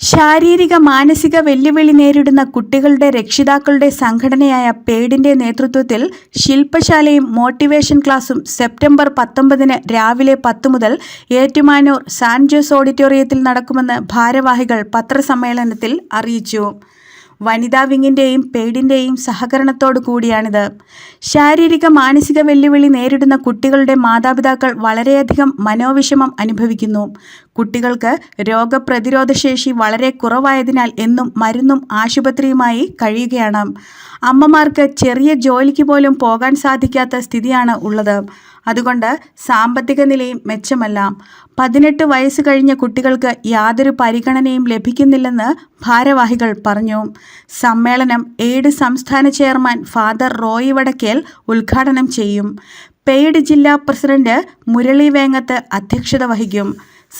ശാരീരിക മാനസിക വെല്ലുവിളി നേരിടുന്ന കുട്ടികളുടെ രക്ഷിതാക്കളുടെ സംഘടനയായ പേഡിന്റെ നേതൃത്വത്തിൽ ശില്പശാലയും മോട്ടിവേഷൻ ക്ലാസും സെപ്റ്റംബർ 19 രാവിലെ 10 മുതൽ ഏറ്റുമാനൂർ സാന്റ് ജോസ് ഓഡിറ്റോറിയത്തിൽ നടക്കുമെന്ന് ഭാരവാഹികൾ പത്രസമ്മേളനത്തിൽ അറിയിച്ചു. വനിതാ വിങ്ങിൻ്റെയും പേഡിൻ്റെയും സഹകരണത്തോടു കൂടിയാണിത്. ശാരീരിക മാനസിക വെല്ലുവിളി നേരിടുന്ന കുട്ടികളുടെ മാതാപിതാക്കൾ വളരെയധികം മനോവിഷമം അനുഭവിക്കുന്നു. കുട്ടികൾക്ക് രോഗപ്രതിരോധശേഷി വളരെ കുറവായതിനാൽ എന്നും മരുന്നും ആശുപത്രിയുമായി കഴിയുകയാണ്. അമ്മമാർക്ക് ചെറിയ ജോലിക്ക് പോലും പോകാൻ സാധിക്കാത്ത സ്ഥിതിയാണ് ഉള്ളത്. അതുകൊണ്ട് സാമ്പത്തിക നിലയും മെച്ചമല്ല. 18 വയസ്സ് കഴിഞ്ഞ കുട്ടികൾക്ക് യാതൊരു പരിഗണനയും ലഭിക്കുന്നില്ലെന്ന് ഭാരവാഹികൾ പറഞ്ഞു. സമ്മേളനം എയ്ഡ് സംസ്ഥാന ചെയർമാൻ ഫാദർ റോയി വടക്കേൽ ഉദ്ഘാടനം ചെയ്യും. പെയ്ഡ് ജില്ലാ പ്രസിഡന്റ് മുരളി വേങ്ങത്ത് അധ്യക്ഷത വഹിക്കും.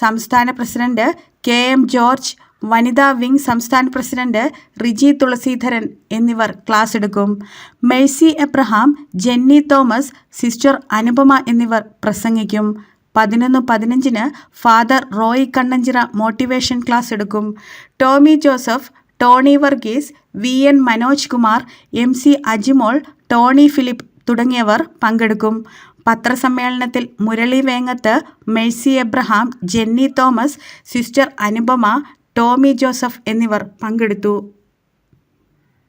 സംസ്ഥാന പ്രസിഡന്റ് KM ജോർജ്, വനിതാ വിങ് സംസ്ഥാന പ്രസിഡന്റ് റിജി തുളസീധരൻ എന്നിവർ ക്ലാസ് എടുക്കും. Mercy Abraham, Jenny Thomas, sister Anupama എന്നിവർ പ്രസംഗിക്കും. 11:15 father Roy Kannanchira motivation class എടുക്കും. Tomy Joseph, Tony Varghese, VN Manoj Kumar, MC Ajimol, Tony Philip തുടങ്ങിയവർ പങ്കെടുക്കും. പത്രസമ്മേളനത്തിൽ Murali Vengath, Mercy Abraham, Jenny Thomas, sister Anupama, Tomy Joseph എന്നിവർ പങ്കെടുത്തു.